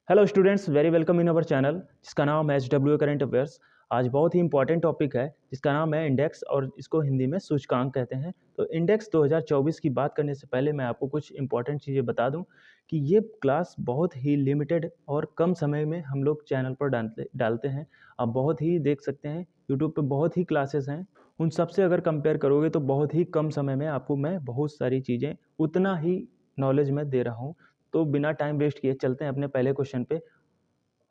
Hello students, very welcome in our channel जिसका नाम है SWA करंट अफेयर्स। आज बहुत ही इंपॉर्टेंट टॉपिक है जिसका नाम है इंडेक्स और इसको हिंदी में सूचकांक कहते हैं। तो इंडेक्स 2024 की बात करने से पहले मैं आपको कुछ इंपॉर्टेंट चीज़ें बता दूं कि ये क्लास बहुत ही लिमिटेड और कम समय में हम लोग चैनल पर डालते हैं। आप बहुत ही देख सकते हैं यूट्यूब पे बहुत ही क्लासेस हैं, उन सबसे अगर कंपेयर करोगे तो बहुत ही कम समय में आपको मैं बहुत सारी चीज़ें उतना ही नॉलेज में दे रहा हूँ। तो बिना टाइम वेस्ट किए चलते हैं अपने पहले क्वेश्चन पे।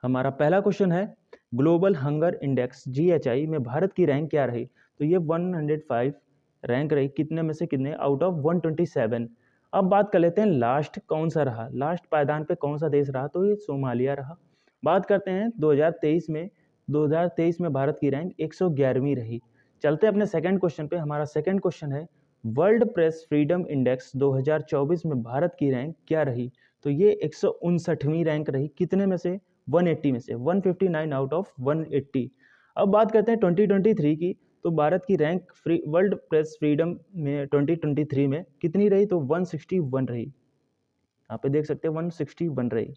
हमारा पहला क्वेश्चन है ग्लोबल हंगर इंडेक्स GHI में भारत की रैंक क्या रही। तो ये 105 रैंक रही, कितने में से कितने, आउट ऑफ 127। अब बात कर लेते हैं लास्ट कौन सा रहा, लास्ट पायदान पे कौन सा देश रहा। तो ये सोमालिया रहा। बात करते हैं 2023 में भारत की रैंक 111वीं रही। चलते हैं अपने सेकंड क्वेश्चन पे। हमारा सेकंड क्वेश्चन है वर्ल्ड प्रेस फ्रीडम इंडेक्स 2024 में भारत की रैंक क्या रही। तो ये 159वीं रैंक रही, कितने में से, 180 में से, 159 आउट ऑफ 180। अब बात करते हैं 2023 की। तो भारत की रैंक वर्ल्ड प्रेस फ्रीडम में 2023 में कितनी रही। तो 161 रही। यहाँ पे देख सकते हैं 161 रही।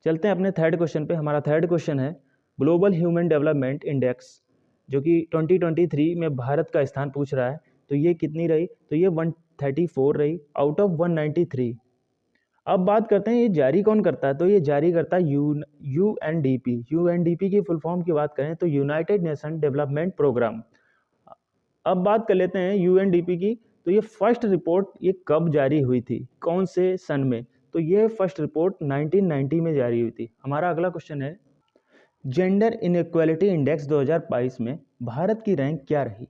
चलते हैं अपने थर्ड क्वेश्चन पे। हमारा थर्ड क्वेश्चन है ग्लोबल ह्यूमन डेवलपमेंट इंडेक्स जो कि 2023 में भारत का स्थान पूछ रहा है। तो ये कितनी रही। तो ये 134 रही आउट ऑफ 193। अब बात करते हैं ये जारी कौन करता है। तो ये जारी करता है UNDP। UNDP की फुल फॉर्म की बात करें तो यूनाइटेड नेशन डेवलपमेंट प्रोग्राम। अब बात कर लेते हैं UNDP की। तो ये फर्स्ट रिपोर्ट ये कब जारी हुई थी, कौन से सन में। तो ये फर्स्ट रिपोर्ट 1990 में जारी हुई थी। हमारा अगला क्वेश्चन है जेंडर इनइक्वालिटी इंडेक्स 2022 में भारत की रैंक क्या रही।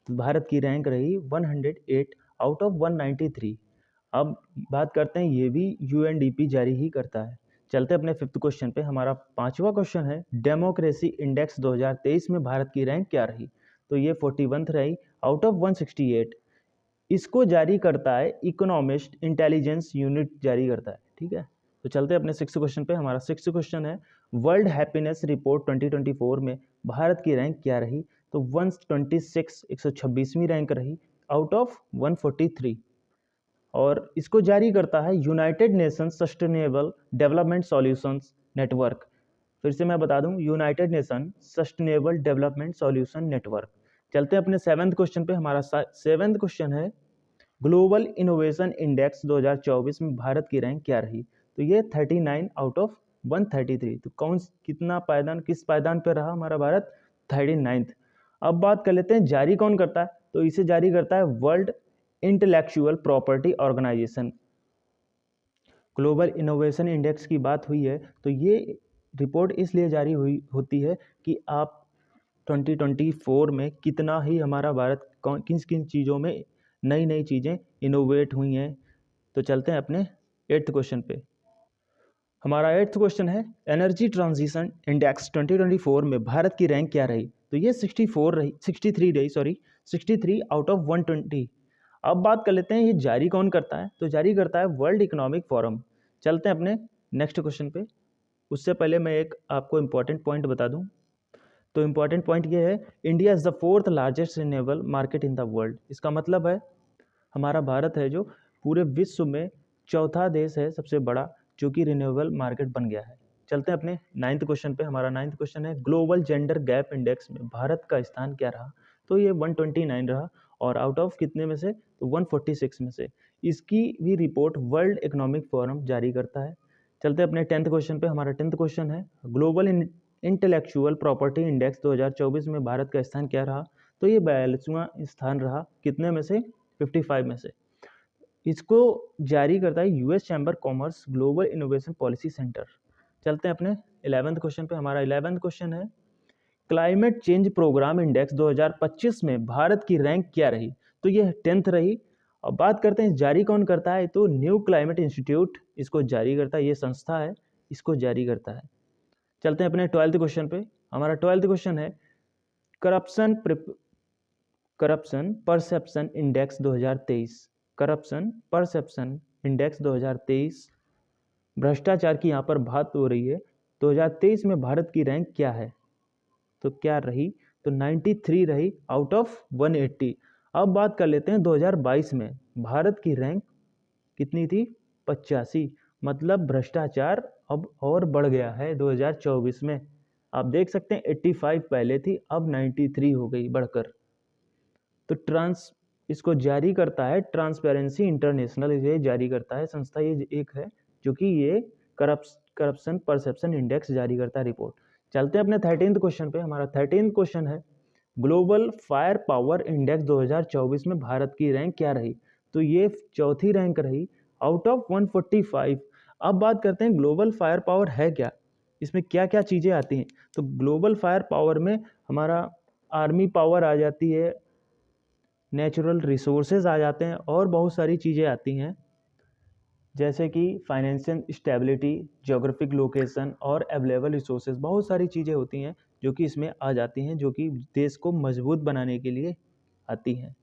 तो भारत की रैंक रही 108 आउट ऑफ 193। अब बात करते हैं, ये भी UNDP जारी ही करता है। चलते अपने फिफ्थ क्वेश्चन पे। हमारा पांचवा क्वेश्चन है डेमोक्रेसी इंडेक्स 2023 में भारत की रैंक क्या रही। तो ये 41 रही आउट ऑफ 168। इसको जारी करता है इकोनॉमिस्ट इंटेलिजेंस यूनिट जारी करता है, ठीक है। तो चलते अपने सिक्स्थ क्वेश्चन पे। हमारा सिक्स्थ क्वेश्चन है वर्ल्ड हैप्पीनेस रिपोर्ट 2024 में भारत की रैंक क्या रही। तो 126 126वीं रैंक रही आउट ऑफ 143। और इसको जारी करता है United Nations sustainable development solutions network. फिर से मैं बता दूं, United nation sustainable development solution network. चलते हैं अपने सेवंथ क्वेश्चन पे। हमारा सेवंथ क्वेश्चन है ग्लोबल इनोवेशन इंडेक्स 2024 में भारत की रैंक क्या रही। तो ये 39 आउट ऑफ 133। तो कौन कितना पायदान, किस पायदान पे रहा हमारा भारत, 39th। अब बात कर लेते हैं जारी कौन करता है। तो इसे जारी करता है World Intellectual Property Organization. Global Innovation Index की बात हुई है तो ये रिपोर्ट इसलिए जारी हुई होती है कि आप 2024 में कितना ही हमारा भारत किन किन चीज़ों में नई नई चीज़ें इनोवेट हुई हैं। तो चलते हैं अपने एट्थ क्वेश्चन पे। हमारा एट्थ क्वेश्चन है एनर्जी ट्रांजिशन इंडेक्स 2024 में भारत की रैंक क्या रही। तो ये 64 रही, 63 रही, सॉरी 63 आउट ऑफ 120। अब बात कर लेते हैं ये जारी कौन करता है। तो जारी करता है वर्ल्ड इकोनॉमिक फोरम। चलते हैं अपने नेक्स्ट क्वेश्चन पे। उससे पहले मैं एक आपको इम्पॉर्टेंट पॉइंट बता दूं। तो इम्पॉर्टेंट पॉइंट ये है India is the fourth largest renewable market in the world. इसका मतलब है हमारा भारत है जो पूरे विश्व में चौथा देश है सबसे बड़ा जो कि रिन्यूएबल मार्केट बन गया है। चलते हैं अपने नाइन्थ क्वेश्चन पे। हमारा नाइन्थ क्वेश्चन है ग्लोबल जेंडर गैप इंडेक्स में भारत का स्थान क्या रहा। तो ये 129 रहा और आउट ऑफ कितने में से, तो 146 में से। इसकी भी रिपोर्ट वर्ल्ड इकोनॉमिक फोरम जारी करता है। चलते हैं अपने टेंथ क्वेश्चन पे। हमारा टेंथ क्वेश्चन है ग्लोबल इंटेलेक्चुअल प्रॉपर्टी इंडेक्स 2024 में भारत का स्थान क्या रहा। तो ये 42वां स्थान रहा, कितने में से, 55 में से। इसको जारी करता है US chamber commerce global innovation policy centre. चलते हैं अपने 11th क्वेश्चन पे। हमारा 11th क्वेश्चन है क्लाइमेट चेंज प्रोग्राम इंडेक्स 2025 में भारत की रैंक क्या रही। तो ये 10th रही। अब बात करते हैं जारी कौन करता है। तो न्यू क्लाइमेट इंस्टीट्यूट इसको जारी करता है, ये संस्था है, इसको जारी करता है। चलते हैं अपने 12th क्वेश्चन पे। हमारा 12th क्वेश्चन है corruption perception index 2023। Corruption perception index 2023, भ्रष्टाचार की यहाँ पर बात हो रही है। 2023 में भारत की रैंक क्या है। तो क्या रही, तो 93 रही आउट ऑफ 180। अब बात कर लेते हैं 2022 में भारत की रैंक कितनी थी, 85। मतलब भ्रष्टाचार अब और बढ़ गया है 2024 में। आप देख सकते हैं 85 पहले थी, अब 93 हो गई बढ़कर। तो इसको जारी करता है ट्रांसपेरेंसी इंटरनेशनल, ये जारी करता है संस्था, ये एक है जो कि ये करप्शन परसेप्शन इंडेक्स जारी करता है रिपोर्ट। चलते हैं अपने 13th क्वेश्चन पे। हमारा 13th क्वेश्चन है ग्लोबल फायर पावर इंडेक्स 2024 में भारत की रैंक क्या रही? तो ये चौथी रैंक रही आउट ऑफ 145। अब बात करते हैं ग्लोबल फायर पावर है क्या, इसमें क्या क्या चीज़ें आती हैं। तो ग्लोबल फायर पावर में हमारा आर्मी पावर आ जाती है, नेचुरल रिसोर्सेज आ जाते हैं और बहुत सारी चीज़ें आती हैं जैसे कि फाइनेंशियल स्टेबिलिटी, ज्योग्राफिक लोकेशन और अवेलेबल रिसोर्सेज। बहुत सारी चीज़ें होती हैं जो कि इसमें आ जाती हैं, जो कि देश को मजबूत बनाने के लिए आती हैं।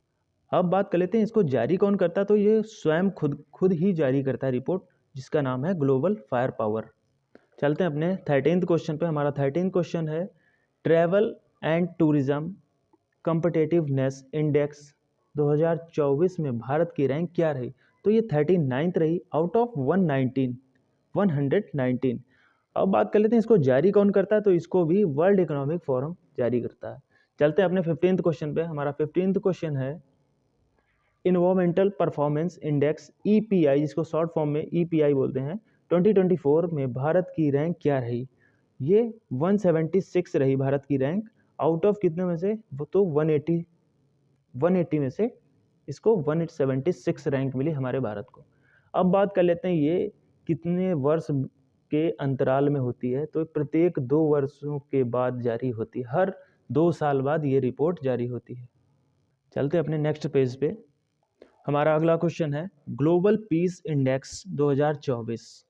अब बात कर लेते हैं इसको जारी कौन करता है। तो ये स्वयं खुद ही जारी करता है रिपोर्ट, जिसका नाम है ग्लोबल फायर पावर। चलते हैं अपने 13th क्वेश्चन पे। हमारा 13th क्वेश्चन है travel and tourism competitiveness index 2024 में भारत की रैंक क्या रही? तो ये 39th रही आउट ऑफ 119। अब बात कर लेते हैं इसको जारी कौन करता है। तो इसको भी वर्ल्ड इकोनॉमिक फोरम जारी करता है। चलते हैं अपने 15th क्वेश्चन पे। हमारा 15th क्वेश्चन है इन्वायरमेंटल परफॉर्मेंस इंडेक्स EPI, जिसको शॉर्ट फॉर्म में EPI बोलते हैं, 2024 में भारत की रैंक क्या रही? ये 176 रही भारत की रैंक आउट ऑफ कितने में से? वो तो 180 में से इसको 176 रैंक मिली हमारे भारत को। अब बात कर लेते हैं ये कितने वर्ष के अंतराल में होती है। तो प्रत्येक 2 वर्षों के बाद जारी होती है, हर 2 साल बाद ये रिपोर्ट जारी होती है। चलते हैं अपने नेक्स्ट पेज पे। हमारा अगला क्वेश्चन है ग्लोबल पीस इंडेक्स 2024,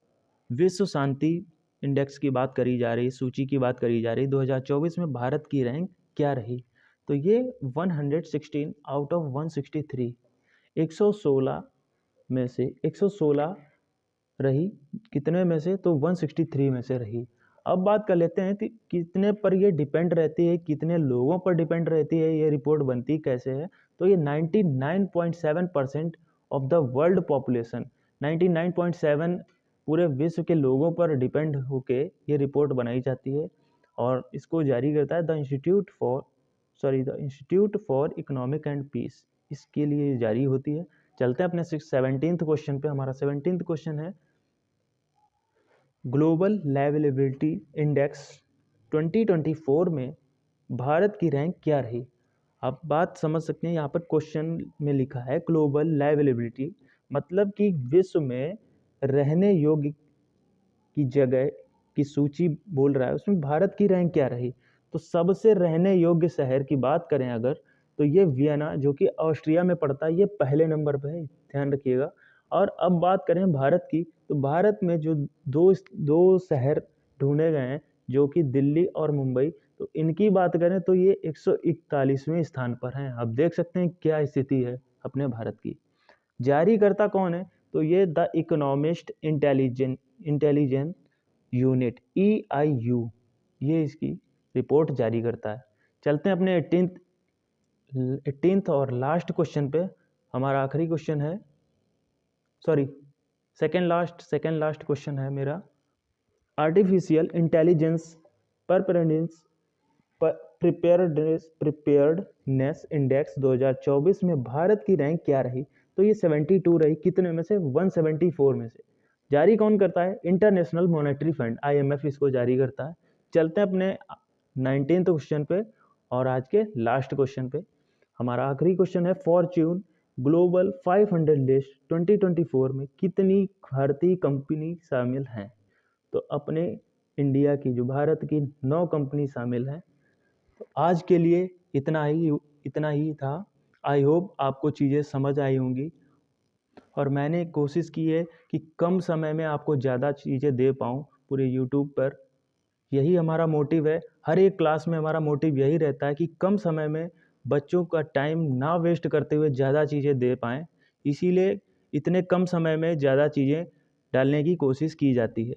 विश्व शांति इंडेक्स की बात करी जा रही, सूची की बात करी जा रही। 2024 में भारत की रैंक क्या रही? तो ये 116 आउट ऑफ 163, 116 में से 116 रही। कितने में से? तो 163 में से रही। अब बात कर लेते हैं कि कितने पर ये डिपेंड रहती है, कितने लोगों पर डिपेंड रहती है, ये रिपोर्ट बनती कैसे है। तो ये 99.7% ऑफ द वर्ल्ड पॉपुलेशन, 99.7 पूरे विश्व के लोगों पर डिपेंड होके ये रिपोर्ट बनाई जाती है और इसको जारी करता है the Institute for Economic and Peace, इसके लिए जारी होती है। चलते हैं अपने 17th क्वेश्चन पे। हमारा 17th क्वेश्चन है ग्लोबल लाइवेबिलिटी इंडेक्स 2024 में भारत की रैंक क्या रही? आप बात समझ सकते हैं, यहाँ पर क्वेश्चन में लिखा है ग्लोबल लाइवेबिलिटी, मतलब कि विश्व में रहने योग्य की जगह की सूची बोल रहा है, उसमें भारत की रैंक क्या रही। तो सबसे रहने योग्य शहर की बात करें अगर, तो ये वियना, जो कि ऑस्ट्रिया में पड़ता है, ये पहले नंबर पे है, ध्यान रखिएगा। और अब बात करें भारत की, तो भारत में जो दो शहर ढूंढे गए हैं, जो कि दिल्ली और मुंबई, तो इनकी बात करें तो ये 141वें स्थान पर हैं। आप देख सकते हैं क्या स्थिति है अपने भारत की। जारी करता कौन है? तो ये the economist intelligence unit EIU, ये इसकी रिपोर्ट जारी करता है। चलते हैं अपने 18th और लास्ट क्वेश्चन पे। हमारा आखिरी क्वेश्चन है, सेकेंड लास्ट क्वेश्चन है मेरा आर्टिफिशियल इंटेलिजेंस प्रिपेयर्डनेस इंडेक्स 2024 में भारत की रैंक क्या रही? तो ये 72 रही। कितने में से? 174 में से। जारी कौन करता है? इंटरनेशनल मॉनेटरी फंड IMF इसको जारी करता है। चलते हैं अपने 19th क्वेश्चन पे और आज के लास्ट क्वेश्चन पे। हमारा आखिरी क्वेश्चन है फॉर्च्यून ग्लोबल 500 लिस्ट 2024 में कितनी भारतीय कंपनी शामिल हैं? तो अपने इंडिया की, जो भारत की 9 कंपनी शामिल हैं। तो आज के लिए इतना ही था। आई होप आपको चीज़ें समझ आई होंगी और मैंने कोशिश की है कि कम समय में आपको ज़्यादा चीज़ें दे पाऊँ पूरे यूट्यूब पर। यही हमारा मोटिव है, हर एक क्लास में हमारा मोटिव यही रहता है कि कम समय में बच्चों का टाइम ना वेस्ट करते हुए ज़्यादा चीज़ें दे पाएँ। इसीलिए इतने कम समय में ज़्यादा चीज़ें डालने की कोशिश की जाती है।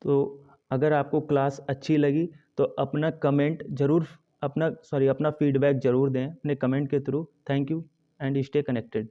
तो अगर आपको क्लास अच्छी लगी तो अपना फीडबैक ज़रूर दें अपने कमेंट के through. Thank you and stay connected.